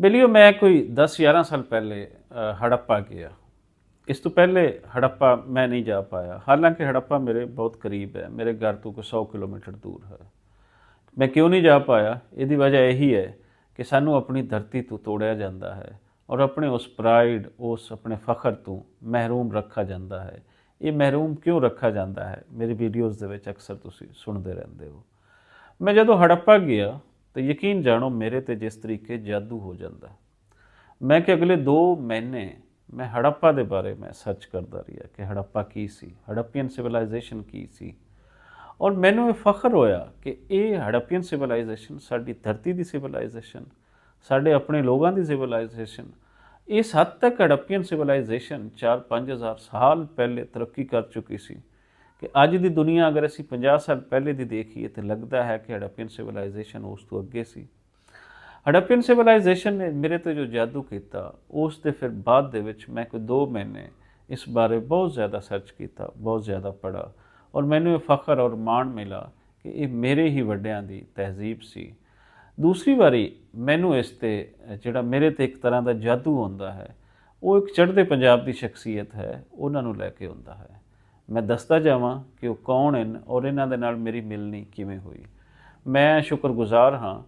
बेलियो मैं कोई 10-11 साल पहले हड़प्पा गया। इस तो पहले हड़प्पा मैं नहीं जा पाया, हालांकि हड़प्पा मेरे बहुत करीब है, मेरे घर तो कोई 100 किलोमीटर दूर है। मैं क्यों नहीं जा पाया? इसकी वजह यही है कि सानू अपनी धरती तो तोड़िया जाता है और अपने उस प्राइड, उस अपने फखर तो महरूम रखा जाता है। ये महरूम क्यों रखा जाता है? मेरी वीडियोज़ दे विच अक्सर तुसीं सुनते रहते हो। मैं जदों हड़प्पा गया तो यकीन जानो मेरे ते जिस तरीके जादू हो जाता। मैं कि अगले 2 महीने मैं हड़प्पा के बारे में सर्च करता रहा कि हड़प्पा की सी, हड़प्पियन सिविलाइजेशन की सी। और मैनू ये फख्र होया कि ये हड़प्पियन सिविलाइजेशन साडी धरती की सिविलाइजेशन, साडे अपने लोगों की सिविलाइजेशन, इस हद तक हड़प्पियन सिविलाइजेशन 4-5 हज़ार साल पहले तरक्की कर चुकी सी कि अज की दुनिया अगर असी 50 साल पहले की देखीए तो लगता है कि हड़प्पियन सिविलाइजेशन उस तो अगे सी। हड़प्पियन सिविलाइजेशन ने मेरे ते जो जादू किया उस दे फिर बाद दे विच मैं कोई 2 महीने इस बारे बहुत ज़्यादा सर्च किया, बहुत ज़्यादा पढ़ा और मैनू ये फख्र और माण मिला कि ये मेरे ही वड्डियां दी तहजीब सी। दूसरी बारी मैनू इस ते जिहड़ा मेरे ते एक तरह का जादू होंदा है वो एक चढ़ते पंजाब की शख्सियत है, उन्होंने लैके होंदा है। मैं दसदा जावां कि वो कौन हैं और इन्हां दे नाल मेरी मिलनी किवें हुई। मैं शुक्रगुजार हाँ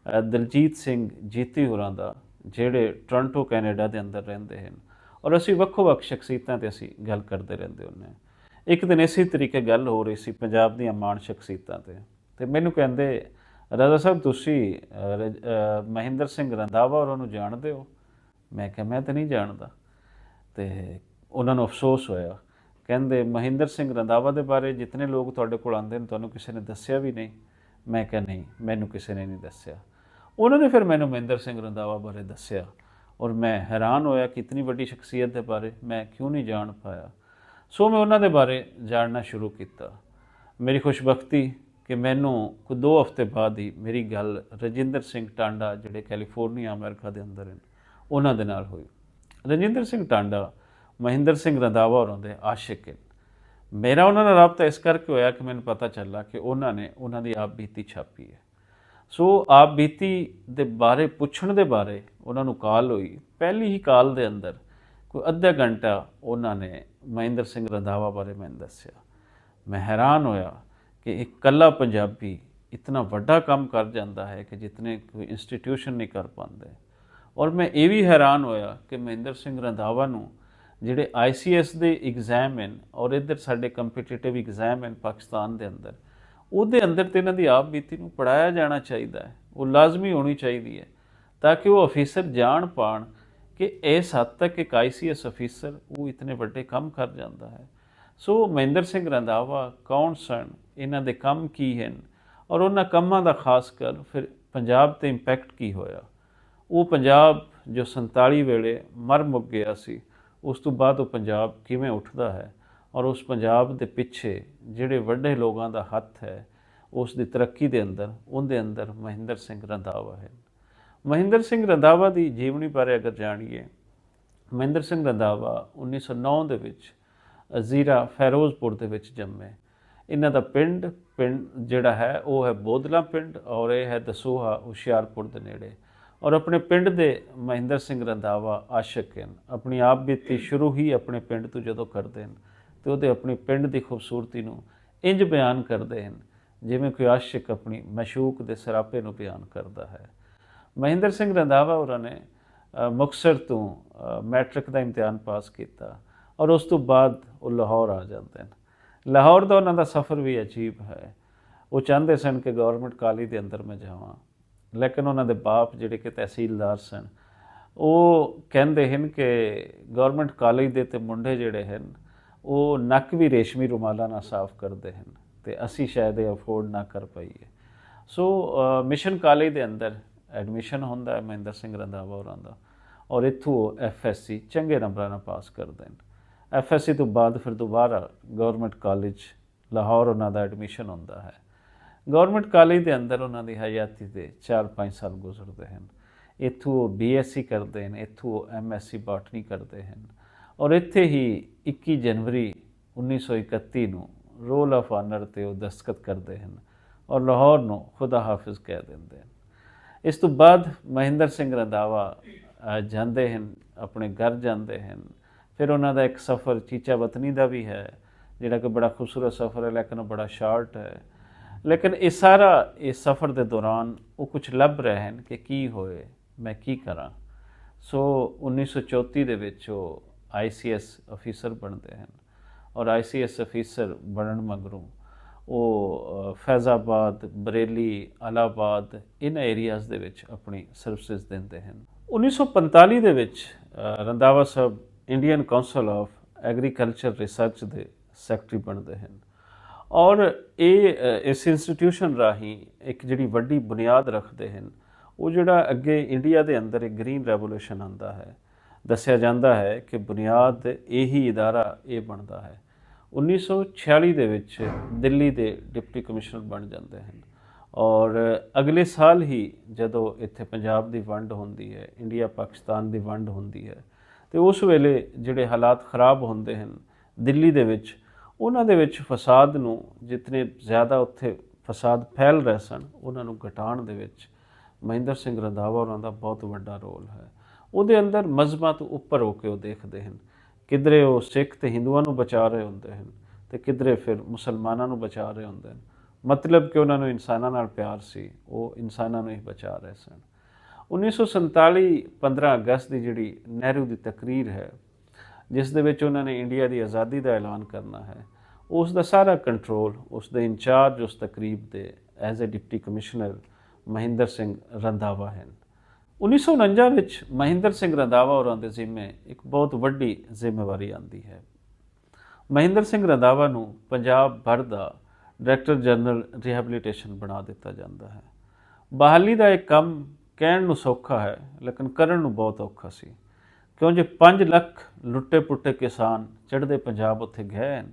दलजीत सिंह जीती होरां दा, जिहड़े टोरंटो कैनेडा के अंदर रहिंदे हैं और असी वक्खो वक् शख्सियतां ते असी गल करते रहंदे हुंदे। एक दिन इसी तरीके गल हो रही सी पंजाब दीआं माण शख्सियतां ते मैनू कहंदे राजा साहब तुसी महिंदर सिंह रंधावा होरां नूं जाणदे हो? मैं कहा मैं तो नहीं जानता। तो उन्होंने अफसोस होया, कहंदे महिंदर सिंह रंधावा के बारे जितने लोग तुहाडे कोल आंदे ने तुहानूं किसी ने दस्सिया भी नहीं? मैं कहा नहीं, मैनू किसी ने नहीं दस्सिया। उन्होंने फिर मैनू महिंदर सिंह रंधावा बारे दस्सिया और मैं हैरान होया कि इतनी वड्डी शख्सियत के बारे मैं क्यों नहीं जान पाया। सो मैं उन्होंने बारे जानना शुरू किया। मेरी खुशबख्ती कि मैनू कोई 2 हफ्ते बाद ही मेरी गल रजिंदर सिंह टांडा जिहड़े कैलीफोर्निया अमेरिका के अंदर हैं उन्हां दे नाल हुई। रजिंदर सिंह टांडा महिंदर सिंह रंधावा होरां दे आशिक हैं। मेरा उन्होंने रबता इस करके होया कि मैंने पता चला कि उन्होंने उन्होंने आप बीती छापी है। सो आप बीती दे बारे पुछण दे बारे उन्होंने कॉल हुई। पहली ही कॉल दे अंदर कोई अद्धा घंटा उन्होंने महिंदर सिंह रंधावा बारे मैंने दस्सिया। मैं हैरान होया कि एक कला पंजाबी इतना वड्डा काम कर जाता है कि जितने कोई इंस्टीट्यूशन नहीं कर पाते। और मैं ये भी हैरान होया कि महिंदर सिंह रंधावा नूं जिहड़े ICS दे एग्जाम हैं और इधर साडे कंपीटीटिव एग्जाम हैं पाकिस्तान के अंदर, ਉਹਦੇ अंदर तो इन्हां दी आप बीती नूं पढ़ाया जाना चाहिए है, वो लाजमी होनी चाहिए है ताकि वो अफीसर जान पाण कि इस हद तक एक ICS अफीसर वो इतने वड्डे काम कर जाता है। सो महिंदर सिंह रंधावा कौन सन, इन्हां दे काम की हैं और उन्हां कामां दा खास कर फिर पंजाब ते इंपैक्ट की होया। वो पंजाब जो 47 वेले मर मुक गया सी, उस तो बाद वो पंजाब किवें उठदा है और उस पंजाब के पिछे जिहड़े वड्डे लोगों का हत्थ है उस दी तरक्की दे अंदर उनके अंदर महिंदर सिंह रंधावा है। महिंदर सिंह रंधावा की जीवनी बारे अगर जानिए, महिंदर सिंह रंधावा 1909 दे विच ज़ीरा फैरोज़पुर दे विच जम्मे। इन्हां दा पिंड जिहड़ा है वो है बोदला पिंड और यह है दसूहा हुशियारपुर के नेड़े। और अपने पिंड दे महिंदर सिंह रंधावा आशिक हैं। अपनी आप बीती शुरू ही अपने पिंड तो जदों करते हैं तो वो अपनी पिंड की खूबसूरती नूं इंज बयान करते हैं जिवें कोई आशिक अपनी मशूक के सरापे नूं बयान करता है। महिंदर सिंह रंधावा होरां ने मुक्तसर तो मैट्रिक का इम्तिहान पास किया और उस तो बाद वो लाहौर आ जाते हैं। लाहौर का उन्हों का सफ़र भी अजीब है। वो चाहते सन कि गौरमेंट कॉलेज के अंदर मैं जावां, लेकिन उन्होंने बाप जिहड़े कि तहसीलदार सन वो कहते हैं कि गौरमेंट कॉलेज के तो मुंडे जिहड़े हैं वो नक भी रेशमी रुमाला ना साफ करते हैं तो असी शायद अफोर्ड ना कर पाइए। सो मिशन कॉलेज के अंदर एडमिशन होंदा है महिंदर सिंह रंधावा होरां दा और इत्थों FSC चंगे नंबरां नाल पास करते हैं। FSC तो बाद फिर दोबारा गौरमेंट कॉलेज लाहौर उन्हां दा एडमिशन होंदा है। गौरमेंट कॉलेज के अंदर उन्होंने हयाती के 4-5 साल गुजरते हैं। इत्थों BSc करते हैं, इत्थों MSc बॉटनी करते हैं और इत्थे ही 21 जनवरी 1931 नूं रोल ऑफ ऑनर ते वो दस्तखत करते हैं और लाहौर नूं खुदा हाफिज़ कह देंगे हैं। इस तो बाद महेंद्र सिंह रंधावा जाते हैं, अपने घर जाते हैं। फिर उन्होंने एक सफ़र चीचा वतनी का भी है, जिहड़ा कि बड़ा खूबसूरत सफ़र है, लेकिन बड़ा शार्ट है। लेकिन ये सारा इस सफ़र के दौरान वो कुछ लभ रहे हैं कि की होए, मैं की करा। सो 1934 ਦੇ ਵਿੱਚ ਉਹ ICS ਅਫੀਸਰ ਬਣਦੇ ਹਨ, ਔਰ ICS ਅਫੀਸਰ ਬਣਨ ਮਗਰੋਂ ਉਹ ਫੈਜ਼ਾਬਾਦ, ਬਰੇਲੀ, ਅਲਾਹਾਬਾਦ ਇਹਨਾਂ ਏਰੀਆਜ਼ ਦੇ ਵਿੱਚ ਆਪਣੀ ਸਰਵਿਸਿਜ਼ ਦਿੰਦੇ ਹਨ। 1945 ਦੇ ਵਿੱਚ ਰੰਧਾਵਾ ਸਾਹਿਬ Indian council of agriculture research ਦੇ ਸੈਕਟਰੀ ਬਣਦੇ ਹਨ, ਔਰ ਇਹ ਇਸ ਇੰਸਟੀਟਿਊਸ਼ਨ ਰਾਹੀਂ ਇੱਕ ਜਿਹੜੀ ਵੱਡੀ ਬੁਨਿਆਦ ਰੱਖਦੇ ਹਨ। ਉਹ ਜਿਹੜਾ ਅੱਗੇ ਇੰਡੀਆ ਦੇ ਅੰਦਰ ਇੱਕ ਗ੍ਰੀਨ ਰੈਵੋਲੂਸ਼ਨ ਆਉਂਦਾ ਹੈ, ਦੱਸਿਆ ਜਾਂਦਾ ਹੈ ਕਿ ਬੁਨਿਆਦ ਇਹੀ ਇਦਾਰਾ ਇਹ ਬਣਦਾ ਹੈ। 1946 ਦੇ ਵਿੱਚ ਦਿੱਲੀ ਦੇ ਡਿਪਟੀ ਕਮਿਸ਼ਨਰ ਬਣ ਜਾਂਦੇ ਹਨ, ਔਰ ਅਗਲੇ ਸਾਲ ਹੀ ਜਦੋਂ ਇੱਥੇ ਪੰਜਾਬ ਦੀ ਵੰਡ ਹੁੰਦੀ ਹੈ, ਇੰਡੀਆ ਪਾਕਿਸਤਾਨ ਦੀ ਵੰਡ ਹੁੰਦੀ ਹੈ, ਤੇ ਉਸ ਵੇਲੇ ਜਿਹੜੇ ਹਾਲਾਤ ਖਰਾਬ ਹੁੰਦੇ ਹਨ ਦਿੱਲੀ ਦੇ ਵਿੱਚ, ਉਹਨਾਂ ਦੇ ਵਿੱਚ ਫਸਾਦ ਨੂੰ ਜਿਤਨੇ ਜ਼ਿਆਦਾ ਉੱਥੇ ਫਸਾਦ ਫੈਲ ਰਹੇ ਸਨ, ਉਹਨਾਂ ਨੂੰ ਘਟਾਉਣ ਦੇ ਵਿੱਚ ਮਹਿੰਦਰ ਸਿੰਘ ਰੰਧਾਵਾ ਉਹਨਾਂ ਦਾ ਬਹੁਤ ਵੱਡਾ ਰੋਲ ਹੈ। ਉਹਦੇ ਅੰਦਰ ਮਜ਼ਹਬਾਂ ਤੋਂ ਉੱਪਰ ਹੋ ਕੇ ਉਹ ਦੇਖਦੇ ਹਨ, ਕਿਧਰੇ ਉਹ ਸਿੱਖ ਤੇ ਹਿੰਦੂਆਂ ਨੂੰ ਬਚਾ ਰਹੇ ਹੁੰਦੇ ਹਨ, ਤੇ ਕਿਧਰੇ ਫਿਰ ਮੁਸਲਮਾਨਾਂ ਨੂੰ ਬਚਾ ਰਹੇ ਹੁੰਦੇ ਹਨ। ਮਤਲਬ ਕਿ ਉਹਨਾਂ ਨੂੰ ਇਨਸਾਨਾਂ ਨਾਲ ਪਿਆਰ ਸੀ, ਉਹ ਇਨਸਾਨਾਂ ਨੂੰ ਹੀ ਬਚਾ ਰਹੇ ਸਨ। 1947 15 ਅਗਸਤ ਦੀ ਜਿਹੜੀ ਨਹਿਰੂ ਦੀ ਤਕਰੀਰ ਹੈ, ਜਿਸ ਦੇ ਵਿੱਚ ਉਹਨਾਂ ਨੇ ਇੰਡੀਆ ਦੀ ਆਜ਼ਾਦੀ ਦਾ ਐਲਾਨ ਕਰਨਾ ਹੈ, ਉਸ ਦਾ ਸਾਰਾ ਕੰਟਰੋਲ, ਉਸ ਦੇ ਇੰਚਾਰਜ ਉਸ ਤਕਰੀਬ ਦੇ as a deputy commissioner Mahinder Singh Randhawa ਹਨ। 1949 ਵਿੱਚ ਮਹਿੰਦਰ ਸਿੰਘ ਰੰਧਾਵਾ ਹੋਰਾਂ ਦੇ ਜ਼ਿੰਮੇ ਇੱਕ ਬਹੁਤ ਵੱਡੀ ਜ਼ਿੰਮੇਵਾਰੀ ਆਉਂਦੀ ਹੈ। ਮਹਿੰਦਰ ਸਿੰਘ ਰੰਧਾਵਾ ਨੂੰ ਪੰਜਾਬ ਭਰ ਦਾ ਡਾਇਰੈਕਟਰ ਜਨਰਲ ਰਿਹੈਬਿਲਿਟੇਸ਼ਨ ਬਣਾ ਦਿੱਤਾ ਜਾਂਦਾ ਹੈ। ਬਹਾਲੀ ਦਾ ਇੱਕ ਕੰਮ ਕਹਿਣ ਨੂੰ ਸੌਖਾ ਹੈ, ਲੇਕਿਨ ਕਰਨ ਨੂੰ ਬਹੁਤ ਔਖਾ ਸੀ, ਕਿਉਂ ਜੇ 5 ਲੱਖ ਲੁੱਟੇ ਪੁੱਟੇ ਕਿਸਾਨ ਚੜ੍ਹਦੇ ਪੰਜਾਬ ਉੱਥੇ ਗਏ ਹਨ,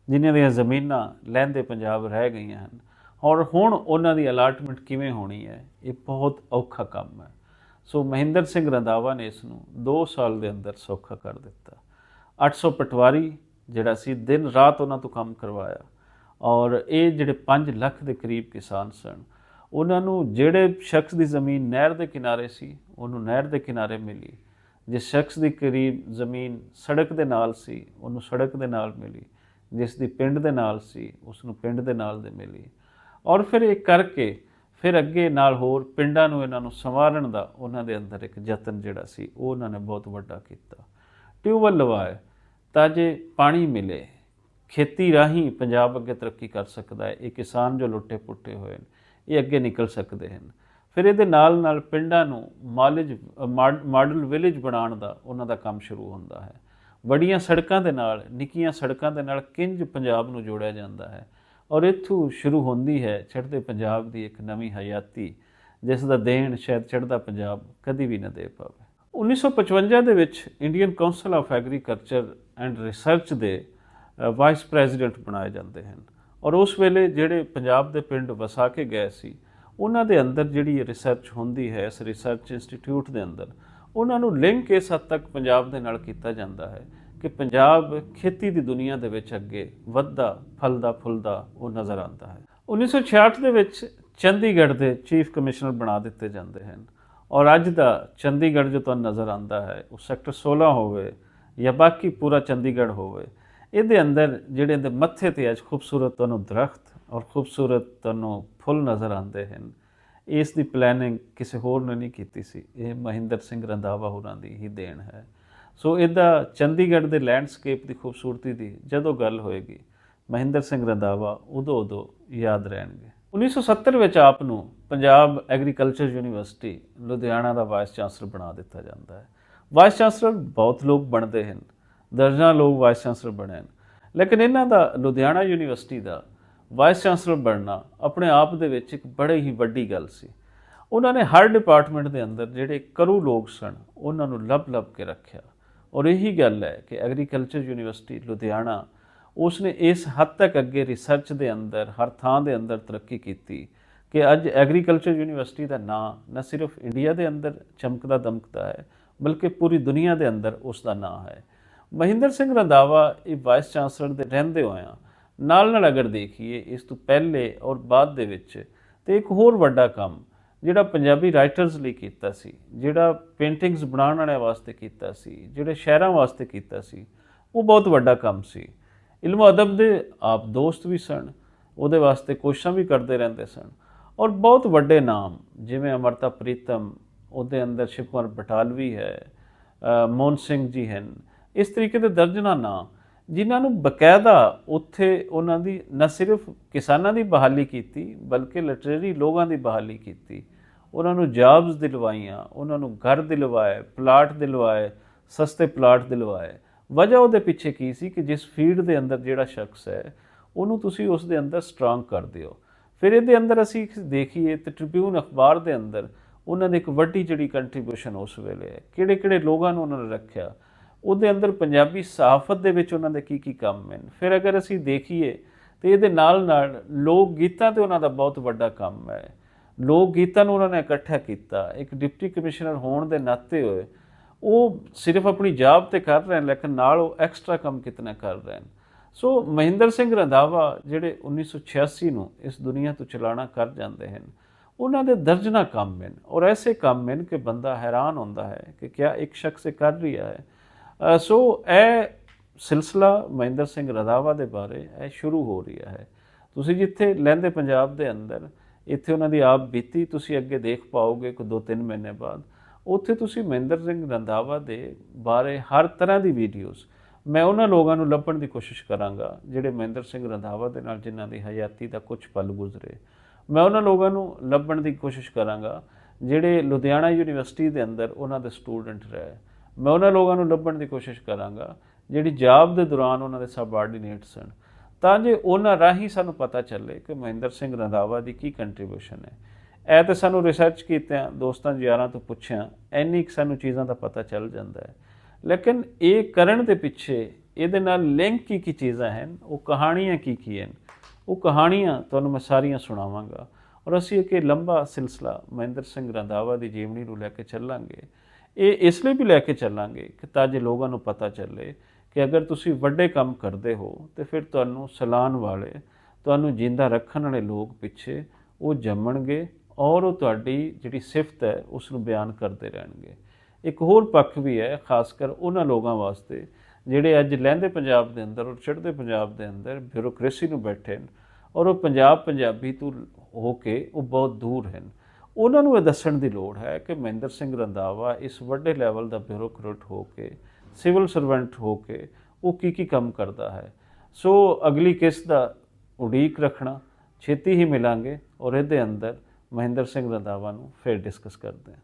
ਜਿਨ੍ਹਾਂ ਦੀਆਂ ਜ਼ਮੀਨਾਂ ਲਹਿੰਦੇ ਪੰਜਾਬ ਰਹਿ ਗਈਆਂ ਹਨ, ਔਰ ਹੁਣ ਉਹਨਾਂ ਦੀ ਅਲਾਟਮੈਂਟ ਕਿਵੇਂ ਹੋਣੀ ਹੈ, ਇਹ ਬਹੁਤ ਔਖਾ ਕੰਮ ਹੈ। ਸੋ ਮਹਿੰਦਰ ਸਿੰਘ ਰੰਧਾਵਾ ਨੇ ਇਸ ਨੂੰ 2 ਸਾਲ ਦੇ ਅੰਦਰ ਸੌਖਾ ਕਰ ਦਿੱਤਾ। 800 ਪਟਵਾਰੀ ਜਿਹੜਾ ਸੀ ਦਿਨ ਰਾਤ ਉਹਨਾਂ ਤੋਂ ਕੰਮ ਕਰਵਾਇਆ, ਔਰ ਇਹ ਜਿਹੜੇ 5 ਲੱਖ ਦੇ ਕਰੀਬ ਕਿਸਾਨ ਸਨ, ਉਹਨਾਂ ਨੂੰ ਜਿਹੜੇ ਸ਼ਖਸ ਦੀ ਜ਼ਮੀਨ ਨਹਿਰ ਦੇ ਕਿਨਾਰੇ ਸੀ, ਉਹਨੂੰ ਨਹਿਰ ਦੇ ਕਿਨਾਰੇ ਮਿਲੀ। ਜਿਸ ਸ਼ਖਸ ਦੀ ਕਰੀਬ ਜ਼ਮੀਨ ਸੜਕ ਦੇ ਨਾਲ ਸੀ, ਉਹਨੂੰ ਸੜਕ ਦੇ ਨਾਲ ਮਿਲੀ। ਜਿਸ ਦੀ ਪਿੰਡ ਦੇ ਨਾਲ ਸੀ, ਉਸ ਨੂੰ ਪਿੰਡ ਦੇ ਨਾਲ ਦੇ ਮਿਲੀ। ਔਰ ਫਿਰ ਇਹ ਕਰਕੇ ਫਿਰ ਅੱਗੇ ਨਾਲ ਹੋਰ ਪਿੰਡਾਂ ਨੂੰ ਇਹਨਾਂ ਨੂੰ ਸੰਵਾਰਨ ਦਾ ਉਹਨਾਂ ਦੇ ਅੰਦਰ ਇੱਕ ਯਤਨ ਜਿਹੜਾ ਸੀ, ਉਹ ਉਹਨਾਂ ਨੇ ਬਹੁਤ ਵੱਡਾ ਕੀਤਾ। ਟਿਊਬਵੈੱਲ ਲਵਾਏ ਤਾਂ ਜੇ ਪਾਣੀ ਮਿਲੇ, ਖੇਤੀ ਰਾਹੀਂ ਪੰਜਾਬ ਅੱਗੇ ਤਰੱਕੀ ਕਰ ਸਕਦਾ ਹੈ। ਇਹ ਕਿਸਾਨ ਜੋ ਲੁੱਟੇ ਪੁੱਟੇ ਹੋਏ ਨੇ, ਇਹ ਅੱਗੇ ਨਿਕਲ ਸਕਦੇ ਹਨ। ਫਿਰ ਇਹਦੇ ਨਾਲ ਨਾਲ ਪਿੰਡਾਂ ਨੂੰ ਮਾਡਲ ਵਿਲੇਜ ਬਣਾਉਣ ਦਾ ਉਹਨਾਂ ਦਾ ਕੰਮ ਸ਼ੁਰੂ ਹੁੰਦਾ ਹੈ। ਵੱਡੀਆਂ ਸੜਕਾਂ ਦੇ ਨਾਲ, ਨਿੱਕੀਆਂ ਸੜਕਾਂ ਦੇ ਨਾਲ ਕਿੰਝ ਪੰਜਾਬ ਨੂੰ ਜੋੜਿਆ ਜਾਂਦਾ ਹੈ, ਔਰ ਇੱਥੋਂ ਸ਼ੁਰੂ ਹੁੰਦੀ ਹੈ ਚੜ੍ਹਦੇ ਪੰਜਾਬ ਦੀ ਇੱਕ ਨਵੀਂ ਹਯਾਤੀ, ਜਿਸ ਦਾ ਦੇਣ ਸ਼ਾਇਦ ਚੜ੍ਹਦਾ ਪੰਜਾਬ ਕਦੀ ਵੀ ਨਾ ਦੇ ਪਾਵੇ। 1955 ਦੇ ਵਿੱਚ Indian council of agriculture and research ਦੇ ਵਾਈਸ ਪ੍ਰੈਜ਼ੀਡੈਂਟ ਬਣਾਏ ਜਾਂਦੇ ਹਨ, ਔਰ ਉਸ ਵੇਲੇ ਜਿਹੜੇ ਪੰਜਾਬ ਦੇ ਪਿੰਡ ਵਸਾ ਕੇ ਗਏ ਸੀ, ਉਹਨਾਂ ਦੇ ਅੰਦਰ ਜਿਹੜੀ ਰਿਸਰਚ ਹੁੰਦੀ ਹੈ, ਇਸ ਰਿਸਰਚ ਇੰਸਟੀਟਿਊਟ ਦੇ ਅੰਦਰ ਉਹਨਾਂ ਨੂੰ ਲਿੰਕ ਇਸ ਹੱਦ ਤੱਕ ਪੰਜਾਬ ਦੇ ਨਾਲ ਕੀਤਾ ਜਾਂਦਾ ਹੈ ਕਿ ਪੰਜਾਬ ਖੇਤੀ ਦੀ ਦੁਨੀਆ ਦੇ ਵਿੱਚ ਅੱਗੇ ਵੱਧਦਾ ਫਲਦਾ ਫੁੱਲਦਾ ਉਹ ਨਜ਼ਰ ਆਉਂਦਾ ਹੈ। 1966 ਦੇ ਵਿੱਚ ਚੰਡੀਗੜ੍ਹ ਦੇ ਚੀਫ ਕਮਿਸ਼ਨਰ ਬਣਾ ਦਿੱਤੇ ਜਾਂਦੇ ਹਨ, ਔਰ ਅੱਜ ਦਾ ਚੰਡੀਗੜ੍ਹ ਜੋ ਤੁਹਾਨੂੰ ਨਜ਼ਰ ਆਉਂਦਾ ਹੈ, ਉਹ ਸੈਕਟਰ 16 ਹੋਵੇ ਜਾਂ ਬਾਕੀ ਪੂਰਾ ਚੰਡੀਗੜ੍ਹ ਹੋਵੇ, ਇਹਦੇ ਅੰਦਰ ਜਿਹੜੇ ਇਹਦੇ ਮੱਥੇ 'ਤੇ ਅੱਜ ਖੂਬਸੂਰਤ ਤੁਹਾਨੂੰ ਦਰਖਤ ਔਰ ਖੂਬਸੂਰਤ ਤੁਹਾਨੂੰ ਫੁੱਲ ਨਜ਼ਰ ਆਉਂਦੇ ਹਨ, ਇਸ ਦੀ ਪਲੈਨਿੰਗ ਕਿਸੇ ਹੋਰ ਨੇ ਨਹੀਂ ਕੀਤੀ ਸੀ, ਇਹ ਮਹਿੰਦਰ ਸਿੰਘ ਰੰਧਾਵਾ ਹੋਰਾਂ ਦੀ ਹੀ ਦੇਣ ਹੈ। ਸੋ ਇਹਦਾ ਚੰਡੀਗੜ੍ਹ ਦੇ ਲੈਂਡਸਕੇਪ ਦੀ ਖੂਬਸੂਰਤੀ ਦੀ ਜਦੋਂ ਗੱਲ ਹੋਏਗੀ, ਮਹਿੰਦਰ ਸਿੰਘ ਰੰਧਾਵਾ ਉਦੋਂ ਯਾਦ ਰਹਿਣਗੇ। 1970 ਵਿੱਚ ਆਪ ਨੂੰ ਪੰਜਾਬ ਐਗਰੀਕਲਚਰ ਯੂਨੀਵਰਸਿਟੀ ਲੁਧਿਆਣਾ ਦਾ ਵਾਈਸ ਚਾਂਸਲਰ ਬਣਾ ਦਿੱਤਾ ਜਾਂਦਾ ਹੈ। ਵਾਈਸ ਚਾਂਸਲਰ ਬਹੁਤ ਲੋਕ ਬਣਦੇ ਹਨ, ਦਰਜਨਾਂ ਲੋਕ ਵਾਈਸ ਚਾਂਸਲਰ ਬਣੇ ਹਨ, ਲੇਕਿਨ ਇਹਨਾਂ ਦਾ ਲੁਧਿਆਣਾ ਯੂਨੀਵਰਸਿਟੀ ਦਾ ਵਾਈਸ ਚਾਂਸਲਰ ਬਣਨਾ ਆਪਣੇ ਆਪ ਦੇ ਵਿੱਚ ਇੱਕ ਬੜੀ ਹੀ ਵੱਡੀ ਗੱਲ ਸੀ। ਉਹਨਾਂ ਨੇ ਹਰ ਡਿਪਾਰਟਮੈਂਟ ਦੇ ਅੰਦਰ ਜਿਹੜੇ ਕਰੂ ਲੋਕ ਸਨ, ਉਹਨਾਂ ਨੂੰ ਲੱਭ ਕੇ ਰੱਖਿਆ, ਔਰ ਇਹੀ ਗੱਲ ਹੈ ਕਿ ਐਗਰੀਕਲਚਰ ਯੂਨੀਵਰਸਿਟੀ ਲੁਧਿਆਣਾ ਉਸਨੇ ਇਸ ਹੱਦ ਤੱਕ ਅੱਗੇ ਰਿਸਰਚ ਦੇ ਅੰਦਰ ਹਰ ਥਾਂ ਦੇ ਅੰਦਰ ਤਰੱਕੀ ਕੀਤੀ ਕਿ ਅੱਜ ਐਗਰੀਕਲਚਰ ਯੂਨੀਵਰਸਿਟੀ ਦਾ ਨਾਂ ਨਾ ਸਿਰਫ ਇੰਡੀਆ ਦੇ ਅੰਦਰ ਚਮਕਦਾ ਦਮਕਦਾ ਹੈ, ਬਲਕਿ ਪੂਰੀ ਦੁਨੀਆ ਦੇ ਅੰਦਰ ਉਸ ਦਾ ਨਾਂ ਹੈ। ਮਹਿੰਦਰ ਸਿੰਘ ਰੰਧਾਵਾ ਇਹ ਵਾਈਸ ਚਾਂਸਲਰ ਦੇ ਰਹਿੰਦੇ ਹੋਇਆਂ ਨਾਲ ਅਗਰ ਦੇਖੀਏ ਇਸ ਤੋਂ ਪਹਿਲੇ ਔਰ ਬਾਅਦ ਦੇ ਵਿੱਚ, ਤੇ ਇੱਕ ਹੋਰ ਵੱਡਾ ਕੰਮ ਜਿਹੜਾ ਪੰਜਾਬੀ ਰਾਈਟਰਸ ਲਈ ਕੀਤਾ ਸੀ, ਜਿਹੜਾ ਪੇਂਟਿੰਗਸ ਬਣਾਉਣ ਵਾਲਿਆਂ ਵਾਸਤੇ ਕੀਤਾ ਸੀ, ਜਿਹੜੇ ਸ਼ਹਿਰਾਂ ਵਾਸਤੇ ਕੀਤਾ ਸੀ, ਉਹ ਬਹੁਤ ਵੱਡਾ ਕੰਮ ਸੀ। ਇਲਮ ਅਦਬ ਦੇ ਆਪ ਦੋਸਤ ਵੀ ਸਨ, ਉਹਦੇ ਵਾਸਤੇ ਕੋਸ਼ਿਸ਼ਾਂ ਵੀ ਕਰਦੇ ਰਹਿੰਦੇ ਸਨ, ਔਰ ਬਹੁਤ ਵੱਡੇ ਨਾਮ ਜਿਵੇਂ ਅਮਰਤਾ ਪ੍ਰੀਤਮ, ਉਹਦੇ ਅੰਦਰ ਸ਼ਿਵ ਕੁਮਾਰ ਬਟਾਲਵੀ ਹੈ, ਮੋਹਨ ਸਿੰਘ ਜੀ ਹਨ, ਇਸ ਤਰੀਕੇ ਦੇ ਦਰਜਨਾਂ ਨਾਂ ਜਿਨ੍ਹਾਂ ਨੂੰ ਬਕਾਇਦਾ ਉੱਥੇ ਉਹਨਾਂ ਦੀ ਨਾ ਸਿਰਫ ਕਿਸਾਨਾਂ ਦੀ ਬਹਾਲੀ ਕੀਤੀ ਬਲਕਿ ਲਿਟਰੇਰੀ ਲੋਕਾਂ ਦੀ ਬਹਾਲੀ ਕੀਤੀ, ਉਹਨਾਂ ਨੂੰ ਜੌਬਸ ਦਿਲਵਾਈਆਂ, ਉਹਨਾਂ ਨੂੰ ਘਰ ਦਿਲਵਾਏ, ਪਲਾਟ ਦਿਲਵਾਏ, ਸਸਤੇ ਪਲਾਟ ਦਿਲਵਾਏ। ਵਜ੍ਹਾ ਉਹਦੇ ਪਿੱਛੇ ਕੀ ਸੀ ਕਿ ਜਿਸ ਫੀਲਡ ਦੇ ਅੰਦਰ ਜਿਹੜਾ ਸ਼ਖਸ ਹੈ ਉਹਨੂੰ ਤੁਸੀਂ ਉਸ ਦੇ ਅੰਦਰ ਸਟਰੋਂਗ ਕਰਦੇ ਹੋ। ਫਿਰ ਇਹਦੇ ਅੰਦਰ ਅਸੀਂ ਦੇਖੀਏ ਤਾਂ ਟ੍ਰਿਬਿਊਨ ਅਖਬਾਰ ਦੇ ਅੰਦਰ ਉਹਨਾਂ ਨੇ ਇੱਕ ਵੱਡੀ ਜਿਹੜੀ ਕੰਟਰੀਬਿਊਸ਼ਨ ਉਸ ਵੇਲੇ ਹੈ, ਕਿਹੜੇ ਕਿਹੜੇ ਲੋਕਾਂ ਨੂੰ ਉਹਨਾਂ ਨੇ ਰੱਖਿਆ, ਉਹਦੇ ਅੰਦਰ ਪੰਜਾਬੀ ਸਹਾਫਤ ਦੇ ਵਿੱਚ ਉਹਨਾਂ ਦੇ ਕੀ ਕੀ ਕੰਮ ਹਨ। ਫਿਰ ਅਗਰ ਅਸੀਂ ਦੇਖੀਏ ਤਾਂ ਇਹਦੇ ਨਾਲ ਨਾਲ ਲੋਕ ਗੀਤਾਂ 'ਤੇ ਉਹਨਾਂ ਦਾ ਬਹੁਤ ਵੱਡਾ ਕੰਮ ਹੈ। ਲੋਕ ਗੀਤਾਂ ਨੂੰ ਉਹਨਾਂ ਨੇ ਇਕੱਠਾ ਕੀਤਾ। ਇੱਕ ਡਿਪਟੀ ਕਮਿਸ਼ਨਰ ਹੋਣ ਦੇ ਨਾਤੇ ਹੋਏ ਉਹ ਸਿਰਫ ਆਪਣੀ ਜੌਬ ਤੇ ਕਰ ਰਹੇ ਹਨ, ਲੇਕਿਨ ਨਾਲ ਉਹ ਐਕਸਟਰਾ ਕੰਮ ਕਿਤਨਾ ਕਰ ਰਹੇ ਹਨ। ਸੋ ਮਹਿੰਦਰ ਸਿੰਘ ਰੰਧਾਵਾ ਜਿਹੜੇ 1986 ਨੂੰ ਇਸ ਦੁਨੀਆ ਤੋਂ ਚਲਾਣਾ ਕਰ ਜਾਂਦੇ ਹਨ, ਉਹਨਾਂ ਦੇ ਦਰਜਨਾਂ ਕੰਮ ਹਨ, ਔਰ ਐਸੇ ਕੰਮ ਹਨ ਕਿ ਬੰਦਾ ਹੈਰਾਨ ਹੁੰਦਾ ਹੈ ਕਿ ਕਿਆ ਇੱਕ ਸ਼ਖਸ ਕਰ ਰਿਹਾ ਹੈ। ਸੋ ਇਹ ਸਿਲਸਿਲਾ ਮਹਿੰਦਰ ਸਿੰਘ ਰੰਧਾਵਾ ਦੇ ਬਾਰੇ ਇਹ ਸ਼ੁਰੂ ਹੋ ਰਿਹਾ ਹੈ। ਤੁਸੀਂ ਜਿੱਥੇ ਲਹਿੰਦੇ ਪੰਜਾਬ ਦੇ ਅੰਦਰ ਇੱਥੇ ਉਹਨਾਂ ਦੀ ਆਪ ਬੀਤੀ ਤੁਸੀਂ ਅੱਗੇ ਦੇਖ ਪਾਓਗੇ ਕੋਈ 2-3 ਮਹੀਨੇ ਬਾਅਦ, ਉੱਥੇ ਤੁਸੀਂ ਮਹਿੰਦਰ ਸਿੰਘ ਰੰਧਾਵਾ ਦੇ ਬਾਰੇ ਹਰ ਤਰ੍ਹਾਂ ਦੀ ਵੀਡੀਓਜ਼ ਮੈਂ ਉਹਨਾਂ ਲੋਕਾਂ ਨੂੰ ਲੱਭਣ ਦੀ ਕੋਸ਼ਿਸ਼ ਕਰਾਂਗਾ ਜਿਹੜੇ ਮਹਿੰਦਰ ਸਿੰਘ ਰੰਧਾਵਾ ਦੇ ਨਾਲ ਜਿਨ੍ਹਾਂ ਦੀ ਹਯਾਤੀ ਦਾ ਕੁਝ ਪਲ ਗੁਜ਼ਰੇ। ਮੈਂ ਉਹਨਾਂ ਲੋਕਾਂ ਨੂੰ ਲੱਭਣ ਦੀ ਕੋਸ਼ਿਸ਼ ਕਰਾਂਗਾ ਜਿਹੜੇ ਲੁਧਿਆਣਾ ਯੂਨੀਵਰਸਿਟੀ ਦੇ ਅੰਦਰ ਉਹਨਾਂ ਦੇ ਸਟੂਡੈਂਟ ਰਹੇ। ਮੈਂ ਉਹਨਾਂ ਲੋਕਾਂ ਨੂੰ ਲੱਭਣ ਦੀ ਕੋਸ਼ਿਸ਼ ਕਰਾਂਗਾ ਜਿਹੜੀ ਜੌਬ ਦੇ ਦੌਰਾਨ ਉਹਨਾਂ ਦੇ ਸਬਆਰਡੀਨੇਟ ਸਨ, ਤਾਂ ਜੇ ਉਹਨਾਂ ਰਾਹੀਂ ਸਾਨੂੰ ਪਤਾ ਚੱਲੇ ਕਿ ਮਹਿੰਦਰ ਸਿੰਘ ਰੰਧਾਵਾ ਦੀ ਕੀ ਕੰਟਰੀਬਿਊਸ਼ਨ ਹੈ। ਇਹ ਤਾਂ ਸਾਨੂੰ ਰਿਸਰਚ ਕੀਤਿਆਂ ਦੋਸਤਾਂ ਯਾਰਾਂ ਤੋਂ ਪੁੱਛਿਆ ਇੰਨੀ ਕੁ ਸਾਨੂੰ ਚੀਜ਼ਾਂ ਦਾ ਪਤਾ ਚੱਲ ਜਾਂਦਾ ਹੈ, ਲੇਕਿਨ ਇਹ ਕਰਨ ਦੇ ਪਿੱਛੇ ਇਹਦੇ ਨਾਲ ਲਿੰਕ ਕੀ ਕੀ ਚੀਜ਼ਾਂ ਹਨ, ਉਹ ਕਹਾਣੀਆਂ ਕੀ ਕੀ ਹਨ, ਉਹ ਕਹਾਣੀਆਂ ਤੁਹਾਨੂੰ ਮੈਂ ਸਾਰੀਆਂ ਸੁਣਾਵਾਂਗਾ। ਔਰ ਅਸੀਂ ਇੱਕ ਲੰਬਾ ਸਿਲਸਿਲਾ ਮਹਿੰਦਰ ਸਿੰਘ ਰੰਧਾਵਾ ਦੀ ਜੀਵਨੀ ਨੂੰ ਲੈ ਕੇ ਚੱਲਾਂਗੇ। ਇਹ ਇਸ ਲਈ ਵੀ ਲੈ ਕੇ ਚੱਲਾਂਗੇ ਕਿ ਤਾਂ ਜੇ ਲੋਕਾਂ ਨੂੰ ਪਤਾ ਚੱਲੇ ਕਿ ਅਗਰ ਤੁਸੀਂ ਵੱਡੇ ਕੰਮ ਕਰਦੇ ਹੋ ਤਾਂ ਫਿਰ ਤੁਹਾਨੂੰ ਸਲਾਹਣ ਵਾਲੇ, ਤੁਹਾਨੂੰ ਜਿੰਦਾ ਰੱਖਣ ਵਾਲੇ ਲੋਕ ਪਿੱਛੇ ਉਹ ਜੰਮਣਗੇ ਔਰ ਉਹ ਤੁਹਾਡੀ ਜਿਹੜੀ ਸਿਫਤ ਹੈ ਉਸ ਨੂੰ ਬਿਆਨ ਕਰਦੇ ਰਹਿਣਗੇ। ਇੱਕ ਹੋਰ ਪੱਖ ਵੀ ਹੈ ਖਾਸ ਕਰ ਉਹਨਾਂ ਲੋਕਾਂ ਵਾਸਤੇ ਜਿਹੜੇ ਅੱਜ ਲਹਿੰਦੇ ਪੰਜਾਬ ਦੇ ਅੰਦਰ ਔਰ ਚੜ੍ਹਦੇ ਪੰਜਾਬ ਦੇ ਅੰਦਰ ਬਿਊਰੋਕ੍ਰੇਸੀ ਨੂੰ ਬੈਠੇ ਨੇ ਔਰ ਉਹ ਪੰਜਾਬੀ ਤੋਂ ਹੋ ਕੇ ਉਹ ਬਹੁਤ ਦੂਰ ਹਨ। ਉਹਨਾਂ ਨੂੰ ਇਹ ਦੱਸਣ ਦੀ ਲੋੜ ਹੈ ਕਿ ਮਹਿੰਦਰ ਸਿੰਘ ਰੰਧਾਵਾ ਇਸ ਵੱਡੇ ਲੈਵਲ ਦਾ ਬਿਊਰੋਕਰੇਟ ਹੋ ਕੇ, ਸਿਵਲ ਸਰਵੈਂਟ ਹੋ ਕੇ ਉਹ ਕੀ ਕੀ ਕੰਮ ਕਰਦਾ ਹੈ। ਸੋ ਅਗਲੀ ਕਿਸ਼ਤ ਦਾ ਉਡੀਕ ਰੱਖਣਾ, ਛੇਤੀ ਹੀ ਮਿਲਾਂਗੇ ਔਰ ਇਹਦੇ ਅੰਦਰ ਮਹਿੰਦਰ ਸਿੰਘ ਰੰਧਾਵਾ ਨੂੰ ਫਿਰ ਡਿਸਕਸ ਕਰਦੇ ਹਾਂ।